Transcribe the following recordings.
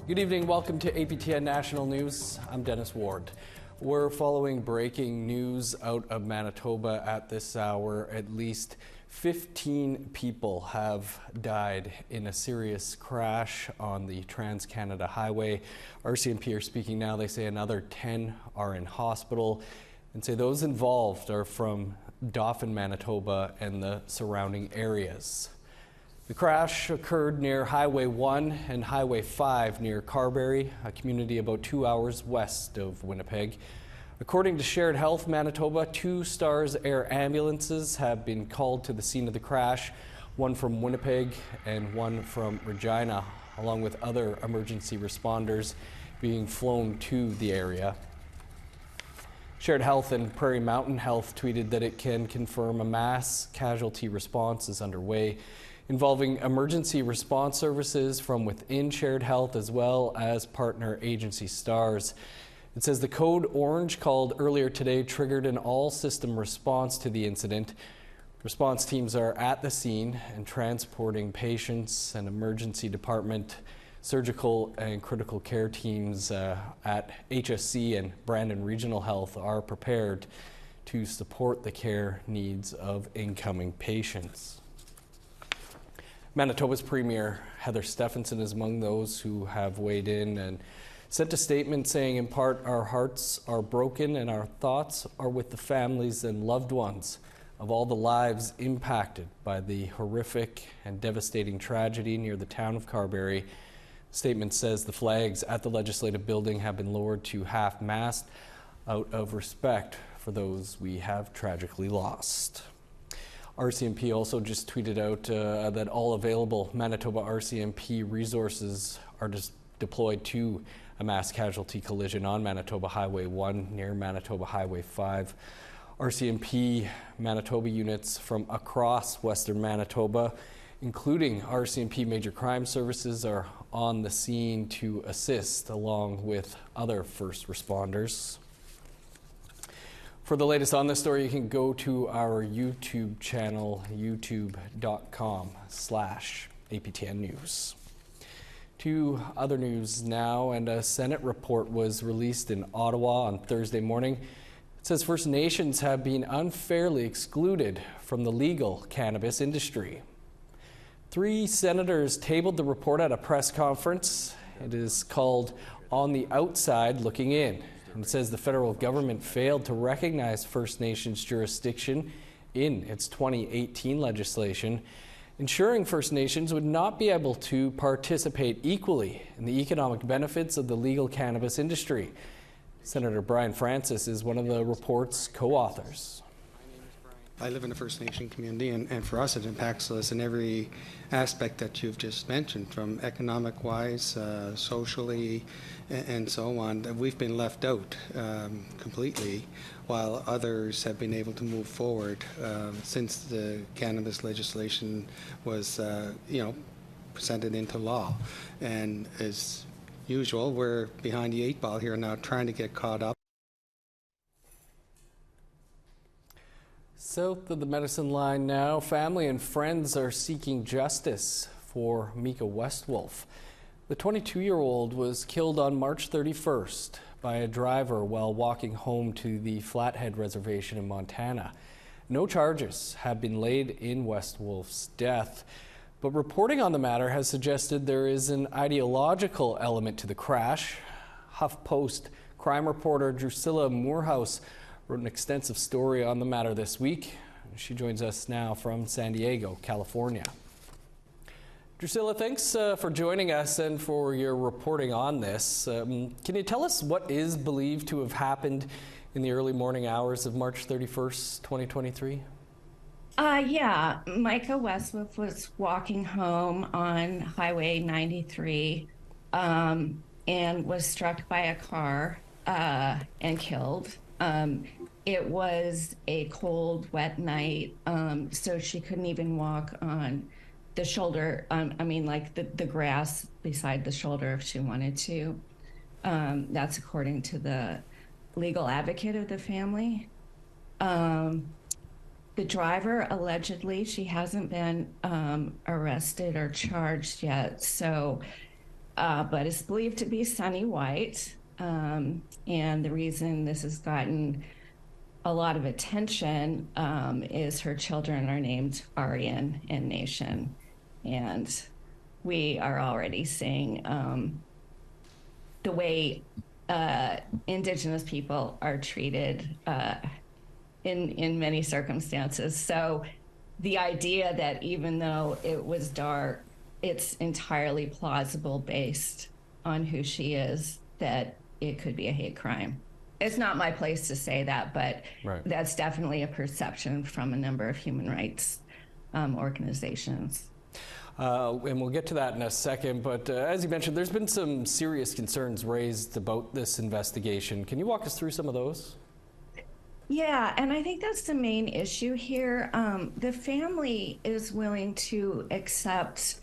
Good evening. Welcome to APTN National News. I'm Dennis Ward. We're following breaking news out of Manitoba at this hour. At least 15 people have died in a serious crash on the Trans-Canada Highway. RCMP are speaking now. They say another 10 are in hospital and say those involved are from Dauphin, Manitoba and the surrounding areas. The crash occurred near Highway 1 and Highway 5 near Carberry, a community about 2 hours west of Winnipeg. According to Shared Health Manitoba, 2 Stars Air ambulances have been called to the scene of the crash, one from Winnipeg and one from Regina, along with other emergency responders being flown to the area. Shared Health and Prairie Mountain Health tweeted that it can confirm a mass casualty response is underway, involving emergency response services from within Shared Health as well as partner agency STARS. It says the code orange called earlier today triggered an all-system response to the incident. Response teams are at the scene and transporting patients, and emergency department, surgical and critical care teams at HSC and Brandon Regional Health are prepared to support the care needs of incoming patients. Manitoba's Premier Heather Stephenson is among those who have weighed in and sent a statement saying, in part, our hearts are broken and our thoughts are with the families and loved ones of all the lives impacted by the horrific and devastating tragedy near the town of Carberry. The statement says the flags at the Legislative Building have been lowered to half-mast out of respect for those we have tragically lost. RCMP also just tweeted out that all available Manitoba RCMP resources are deployed to a mass casualty collision on Manitoba Highway 1 near Manitoba Highway 5. RCMP Manitoba units from across Western Manitoba, including RCMP Major Crime Services, are on the scene to assist along with other first responders. For the latest on this story, you can go to our YouTube channel, youtube.com/APTN News. To other news now, and a Senate report was released in Ottawa on Thursday morning. It says First Nations have been unfairly excluded from the legal cannabis industry. 3 senators tabled the report at a press conference. It is called On the Outside Looking In. And it says the federal government failed to recognize First Nations jurisdiction in its 2018 legislation, ensuring First Nations would not be able to participate equally in the economic benefits of the legal cannabis industry. Senator Brian Francis is one of the report's co-authors. I live in a First Nation community, and for us it impacts us in every aspect that you've just mentioned, from economic-wise, socially, and so on. We've been left out completely, while others have been able to move forward since the cannabis legislation was, presented into law. And as usual, we're behind the 8 ball here now, trying to get caught up. South of the Medicine Line now, family and friends are seeking justice for Mika Westwolf. The 22-year-old was killed on March 31st by a driver while walking home to the Flathead Reservation in Montana. No charges have been laid in Westwolf's death, but reporting on the matter has suggested there is an ideological element to the crash. HuffPost crime reporter Drusilla Moorhouse wrote an extensive story on the matter this week. She joins us now from San Diego, California. Drusilla, thanks for joining us and for your reporting on this. Can you tell us what is believed to have happened in the early morning hours of March 31st, 2023? Yeah, Mika Westwolf was walking home on Highway 93 and was struck by a car and killed. It was a cold, wet night, so she couldn't even walk on the shoulder, the grass beside the shoulder if she wanted to. That's according to the legal advocate of the family. The driver, allegedly, she hasn't been arrested or charged yet, so but is believed to be Sunny White. And the reason this has gotten a lot of attention is her children are named Aryan and Nation. And we are already seeing the way Indigenous people are treated in many circumstances. So the idea that even though it was dark, it's entirely plausible based on who she is, that it could be a hate crime. It's not my place to say that, but that's definitely a perception from a number of human rights organizations. And we'll get to that in a second, but as you mentioned, there's been some serious concerns raised about this investigation. Can you walk us through some of those? Yeah, and I think that's the main issue here. The family is willing to accept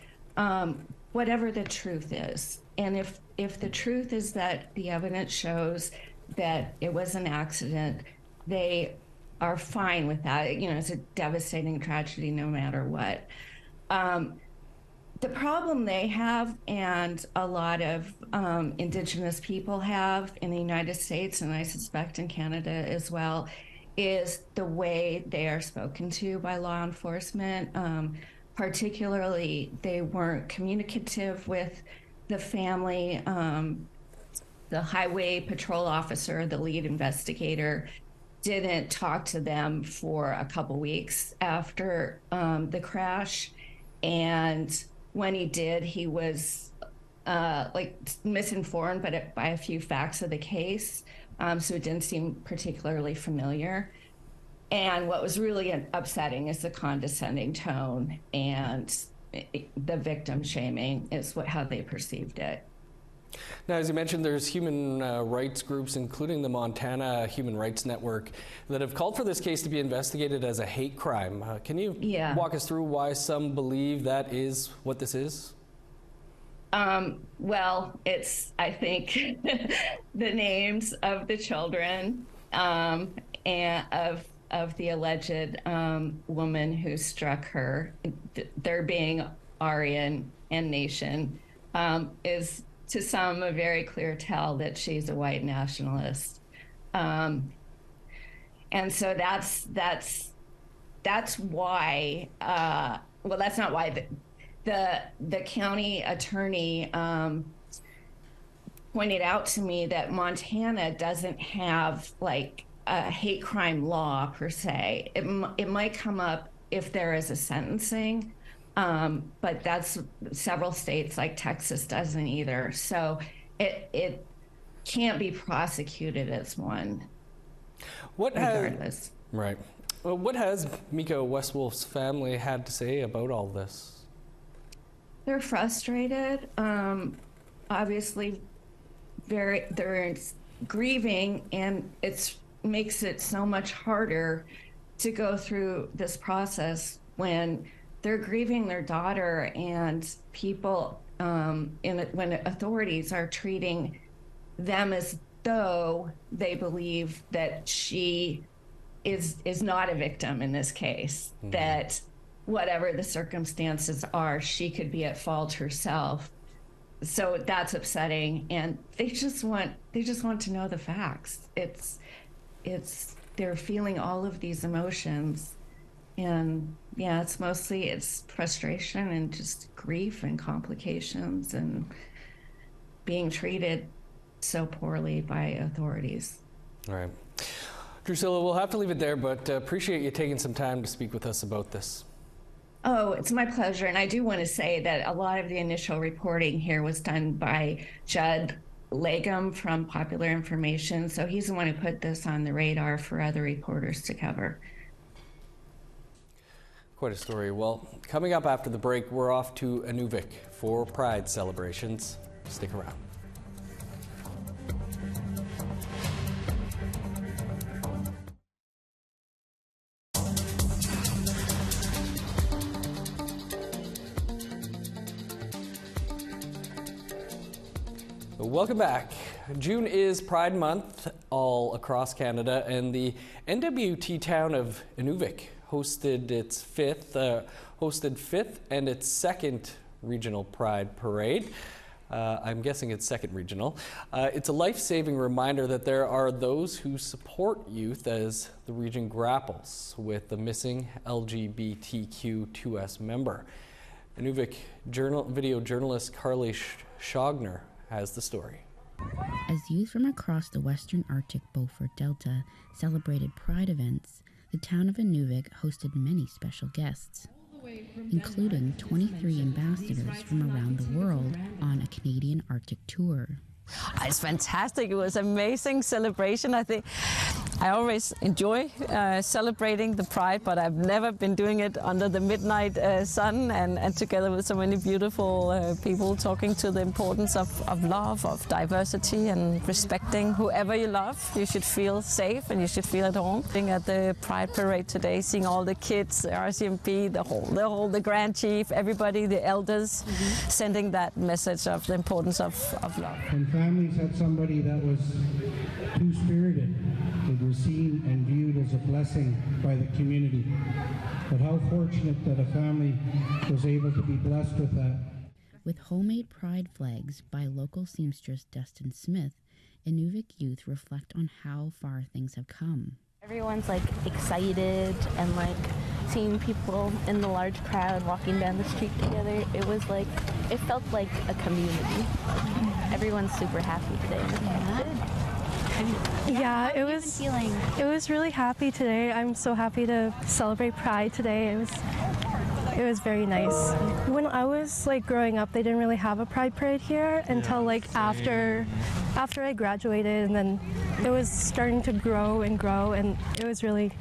whatever the truth is. And if the truth is that the evidence shows that it was an accident, they are fine with that. You know, it's a devastating tragedy no matter what. The problem they have, and a lot of Indigenous people have in the United States, and I suspect in Canada as well, is the way they are spoken to by law enforcement. Particularly, they weren't communicative with the family. The highway patrol officer, the lead investigator, didn't talk to them for a couple weeks after the crash. And when he did, he was misinformed by a few facts of the case. So it didn't seem particularly familiar. And what was really upsetting is the condescending tone and the victim shaming is how they perceived it. Now, as you mentioned, there's human rights groups, including the Montana Human Rights Network, that have called for this case to be investigated as a hate crime. Can you walk us through why some believe that is what this is? Well, it's, I think, the names of the children and of the alleged woman who struck her, there being Aryan and Nation, is to some a very clear tell that she's a white nationalist. And so that's why, well, that's not why the county attorney pointed out to me that Montana doesn't have like a hate crime law per se. It might come up if there is a sentencing, but that's several states like Texas doesn't either. So it can't be prosecuted as one. Regardless. Right. Well, what has Mika Westwolf's family had to say about all this? They're frustrated. Obviously, they're grieving, and it makes it so much harder to go through this process when they're grieving their daughter, and people when authorities are treating them as though they believe that she is not a victim in this case, that whatever the circumstances are, she could be at fault herself. So that's upsetting, and they just want to know the facts. They're feeling all of these emotions, and yeah, it's frustration and just grief and complications and being treated so poorly by authorities. All right. Drusilla, we'll have to leave it there, but appreciate you taking some time to speak with us about this. Oh, it's my pleasure. And I do want to say that a lot of the initial reporting here was done by Judd Legum from Popular Information. So he's the one who put this on the radar for other reporters to cover. Quite a story. Well, coming up after the break, we're off to Inuvik for Pride celebrations. Stick around. Welcome back. June is Pride Month all across Canada, and the NWT town of Inuvik hosted fifth and its second regional Pride parade. I'm guessing it's second regional. It's a life-saving reminder that there are those who support youth as the region grapples with the missing LGBTQ2S member. Inuvik video journalist Carly Schogner has the story. As youth from across the western Arctic Beaufort Delta celebrated Pride events, the town of Inuvik hosted many special guests, including 23 ambassadors from around the world on a Canadian Arctic tour. It's fantastic. It was an amazing celebration. I think I always enjoy celebrating the Pride, but I've never been doing it under the midnight sun and together with so many beautiful people talking to the importance of love, of diversity and respecting whoever you love. You should feel safe and you should feel at home. Being at the Pride Parade today, seeing all the kids, the RCMP, the Grand Chief, everybody, the elders, sending that message of the importance of love. When families had somebody that was two-spirited, it was seen and viewed as a blessing by the community. But how fortunate that a family was able to be blessed with that. With homemade pride flags by local seamstress Dustin Smith, Inuvik youth reflect on how far things have come. Everyone's like excited and like seeing people in the large crowd walking down the street together. It was like, it felt like a community. Everyone's super happy today. Yeah, it was really happy today. I'm so happy to celebrate Pride today. It was very nice. When I was like growing up, they didn't really have a Pride parade here until like after I graduated, and then it was starting to grow, and it was really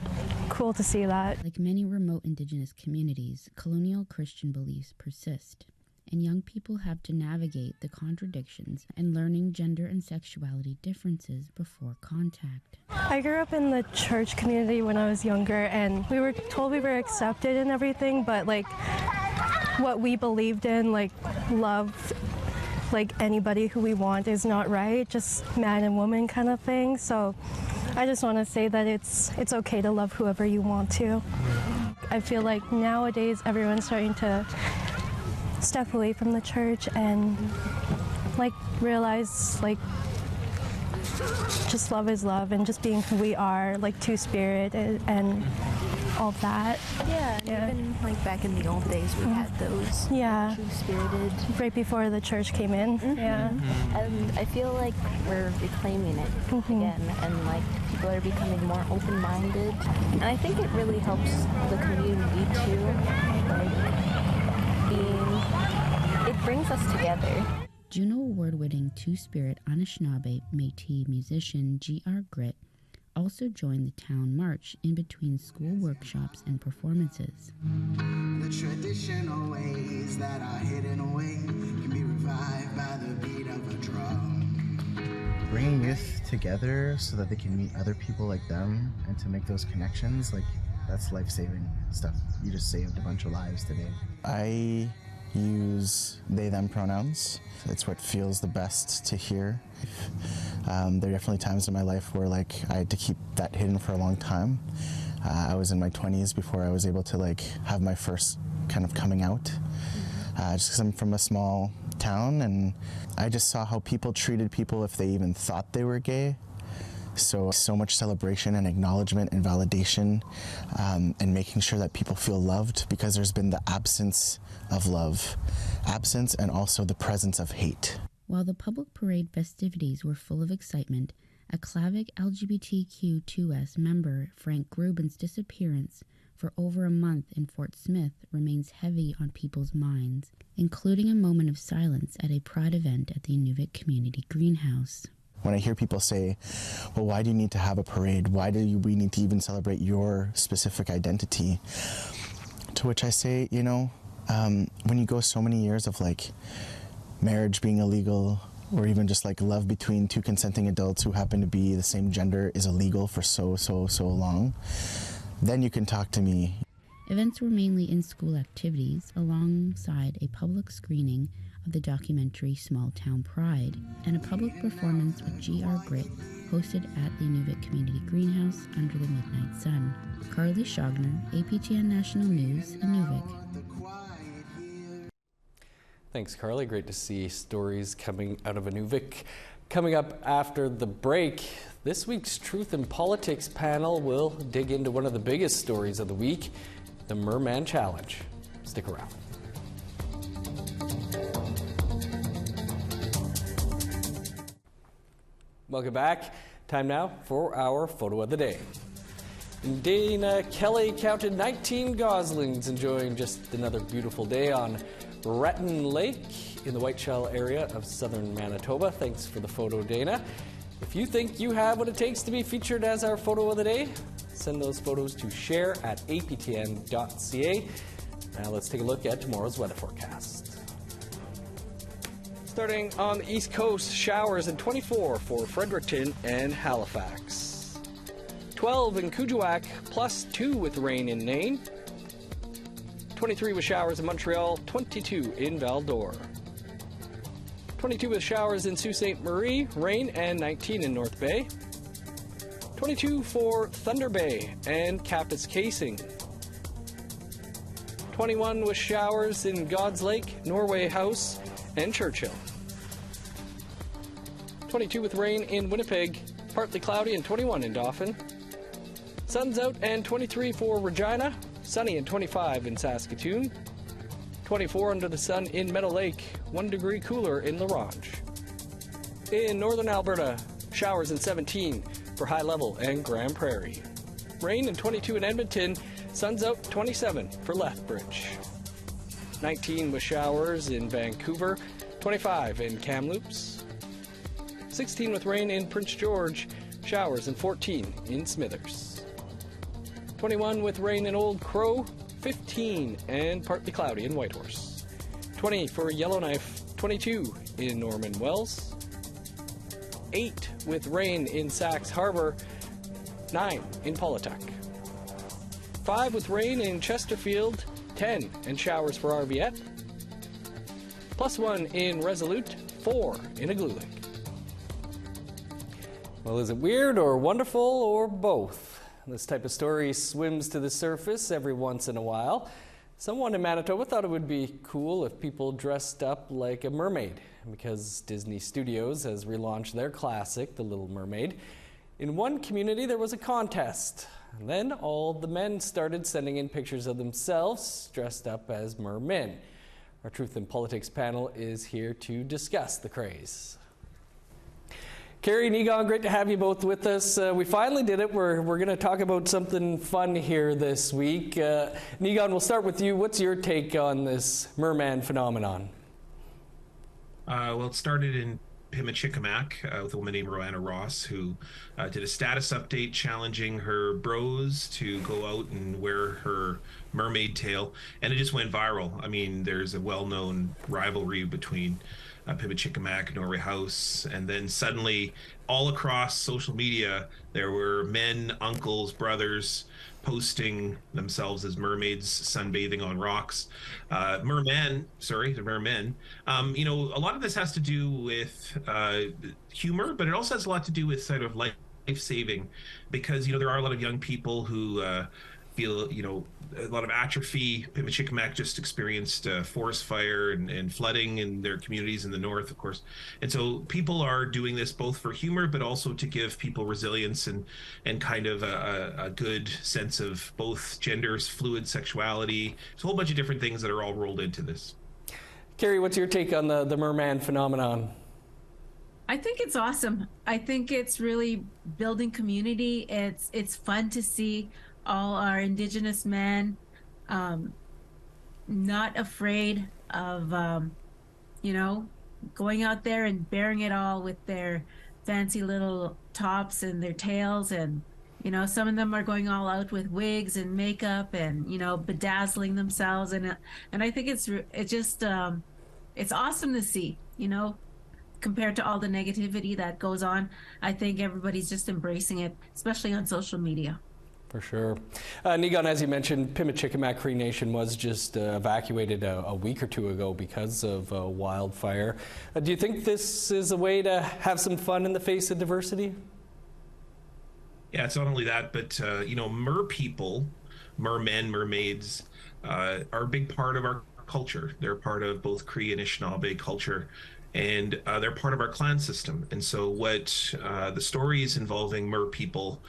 cool to see that. Like many remote Indigenous communities, colonial Christian beliefs persist, and young people have to navigate the contradictions and learning gender and sexuality differences before contact. I grew up in the church community when I was younger, and we were told we were accepted and everything, but like what we believed in, like love, like anybody who we want is not right, just man and woman kind of thing. So I just want to say that it's okay to love whoever you want to. I feel like nowadays everyone's starting to step away from the church and like realize like just love is love, and just being who we are, like two-spirited and all that. Yeah, even like back in the old days we had those two-spirited. Right before the church came in. And I feel like we're reclaiming it again, and like people are becoming more open-minded. And I think it really helps the community too, like it brings us together. Juno Award-winning Two-Spirit Anishinaabe Métis musician G.R. Grit also joined the town march in between school workshops and performances. The traditional ways that are hidden away can be revived by the beat of a drum. Bringing youth together so that they can meet other people like them and to make those connections, like that's life-saving stuff. You just saved a bunch of lives today. I use they, them pronouns. It's what feels the best to hear. There are definitely times in my life where like I had to keep that hidden for a long time. I was in my 20s before I was able to like have my first kind of coming out. Just because I'm from a small town, and I just saw how people treated people if they even thought they were gay. So much celebration and acknowledgement and validation, and making sure that people feel loved, because there's been the absence of love, and also the presence of hate. While the public parade festivities were full of excitement, a Klavic LGBTQ2S member, Frank Grubin's disappearance for over a month in Fort Smith remains heavy on people's minds, including a moment of silence at a Pride event at the Inuvik Community Greenhouse. When I hear people say, well, why do you need to have a parade? Why do we need to even celebrate your specific identity? To which I say, you know, when you go so many years of like marriage being illegal, or even just like love between two consenting adults who happen to be the same gender is illegal for so long, then you can talk to me. Events were mainly in-school activities alongside a public screening of the documentary Small Town Pride and a public performance with G.R. Grit hosted at the Inuvik Community Greenhouse under the midnight sun. Carly Schogner, APTN National News, Inuvik. Thanks, Carly. Great to see stories coming out of Inuvik. Coming up after the break, this week's Truth in Politics panel will dig into one of the biggest stories of the week, the Merman Challenge. Stick around. Welcome back. Time now for our photo of the day. Dana Kelly counted 19 goslings enjoying just another beautiful day on Retton Lake in the Whiteshell area of southern Manitoba. Thanks for the photo, Dana. If you think you have what it takes to be featured as our photo of the day, send those photos to share@aptn.ca. Now let's take a look at tomorrow's weather forecast. Starting on the East Coast, showers at 24 for Fredericton and Halifax. 12 in Kuujjuaq, +2 with rain in Nain. 23 with showers in Montreal, 22 in Val-d'Or. 22 with showers in Sault Ste. Marie, rain, and 19 in North Bay. 22 for Thunder Bay and Kapuskasing. 21 with showers in God's Lake, Norway House, and Churchill. 22 with rain in Winnipeg, partly cloudy, and 21 in Dauphin. Sun's out and 23 for Regina, sunny and 25 in Saskatoon. 24 under the sun in Meadow Lake, 1 degree cooler in La Ronge. In northern Alberta, showers in 17 for High Level and Grand Prairie. Rain and 22 in Edmonton, sun's out 27 for Lethbridge. 19 with showers in Vancouver, 25 in Kamloops. 16 with rain in Prince George, showers and 14 in Smithers. 21 with rain in Old Crow, 15 and partly cloudy in Whitehorse. 20 for Yellowknife, 22 in Norman Wells. 8 with rain in Saxe Harbor, 9 in Paulatuck. 5 with rain in Chesterfield, 10 and showers for Arviette. +1 in Resolute, 4 in Igloolik. Well, is it weird or wonderful or both? This type of story swims to the surface every once in a while. Someone in Manitoba thought it would be cool if people dressed up like a mermaid, because Disney Studios has relaunched their classic, The Little Mermaid. In one community, there was a contest. And then all the men started sending in pictures of themselves dressed up as mermen. Our Truth in Politics panel is here to discuss the craze. Carrie and Egon, great to have you both with us. We finally did it. We're going to talk about something fun here this week. Egon, we'll start with you. What's your take on this merman phenomenon? Well, it started in Pimicikamak with a woman named Roanna Ross, who did a status update challenging her bros to go out and wear her mermaid tail, and it just went viral. I mean, there's a well-known rivalry between Pimicikamak, Norway House, and then suddenly all across social media there were men, uncles, brothers posting themselves as mermaids sunbathing on rocks. The mermen. You know, a lot of this has to do with humor, but it also has a lot to do with sort of life-saving, because, you know, there are a lot of young people who feel, you know, a lot of atrophy. Pimicikamak just experienced forest fire and flooding in their communities in the north, of course. And so people are doing this both for humor, but also to give people resilience and kind of a good sense of both genders, fluid sexuality. There's a whole bunch of different things that are all rolled into this. Carrie, what's your take on the merman phenomenon? I think it's awesome. I think it's really building community. It's fun to see all our Indigenous men not afraid of, you know, going out there and bearing it all with their fancy little tops and their tails. And, you know, some of them are going all out with wigs and makeup and, you know, bedazzling themselves. And I think it's awesome to see, you know, compared to all the negativity that goes on. I think everybody's just embracing it, especially on social media. For sure. Egon, as you mentioned, Pimicikamak Cree Nation was just evacuated a week or two ago because of wildfire. Do you think this is a way to have some fun in the face of diversity? Yeah, it's not only that, but, you know, mer people, mermen, mermaids, are a big part of our culture. They're part of both Cree and Anishinaabe culture, and they're part of our clan system. And so what the stories involving Mer people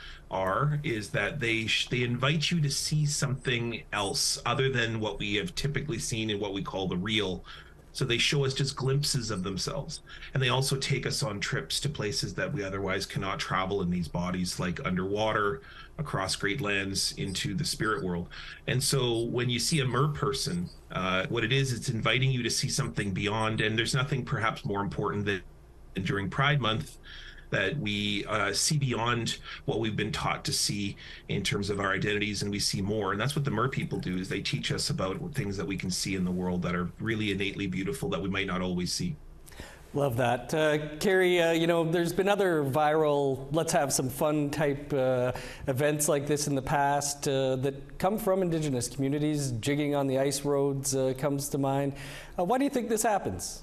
is that they invite you to see something else other than what we have typically seen in what we call the real. So they show us just glimpses of themselves. And they also take us on trips to places that we otherwise cannot travel in these bodies, like underwater, across great lands, into the spirit world. And so when you see a Mer person, what it is, it's inviting you to see something beyond. And there's nothing perhaps more important than during Pride Month that we see beyond what we've been taught to see in terms of our identities, and we see more. And that's what the Mer people do, is they teach us about things that we can see in the world that are really innately beautiful that we might not always see. Love that. Carrie, you know, there's been other viral, let's have some fun type events like this in the past that come from Indigenous communities. Jigging on the ice roads comes to mind. Why do you think this happens?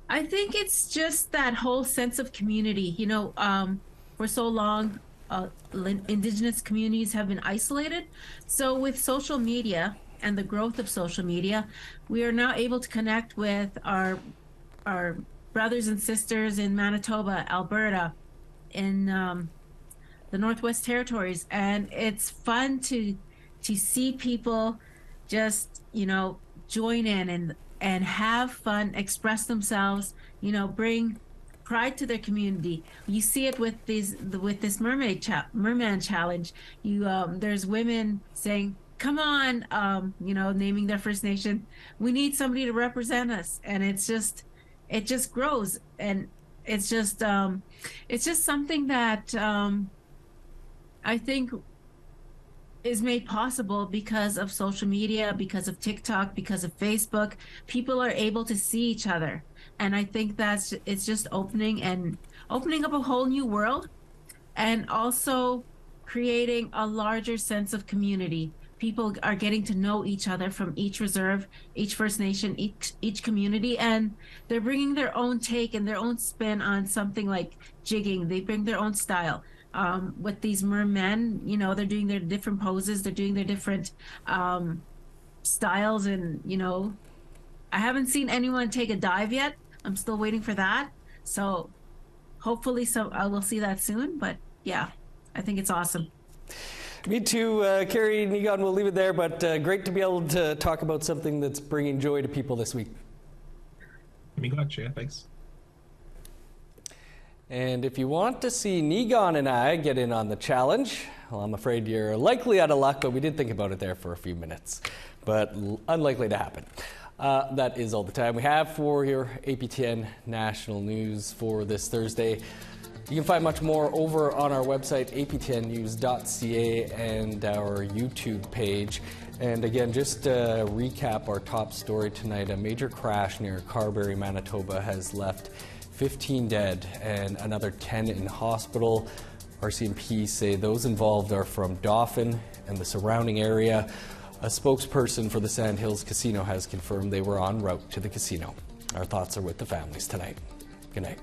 I think it's just that whole sense of community. You know, for so long, Indigenous communities have been isolated. So with social media and the growth of social media, we are now able to connect with our brothers and sisters in Manitoba, Alberta, in the Northwest Territories. And it's fun to see people just, you know, join in and have fun, express themselves, you know, bring pride to their community. You see it with this merman challenge. There's women saying, "Come on," you know, naming their First Nation. We need somebody to represent us, and it just grows, and it's just something that I think is made possible because of social media, because of TikTok, because of Facebook. People are able to see each other. And I think it's just opening up a whole new world, and also creating a larger sense of community. People are getting to know each other from each reserve, each First Nation, each community, and they're bringing their own take and their own spin on something like jigging. They bring their own style. With these mermen, you know, they're doing their different poses, they're doing their different styles, and, you know, I haven't seen anyone take a dive yet. I'm still waiting for that. So hopefully I will see that soon. But yeah, I think it's awesome. Me too, Carrie and Egon, we'll leave it there, but great to be able to talk about something that's bringing joy to people this week. Me gotcha, thanks. And if you want to see Nigon and I get in on the challenge, well, I'm afraid you're likely out of luck, but we did think about it there for a few minutes, but unlikely to happen. That is all the time we have for your APTN National News for this Thursday. You can find much more over on our website, aptnnews.ca, and our YouTube page. And again, just to recap our top story tonight, a major crash near Carberry, Manitoba has left 15 dead and another 10 in hospital. RCMP say those involved are from Dauphin and the surrounding area. A spokesperson for the Sandhills Casino has confirmed they were en route to the casino. Our thoughts are with the families tonight. Good night.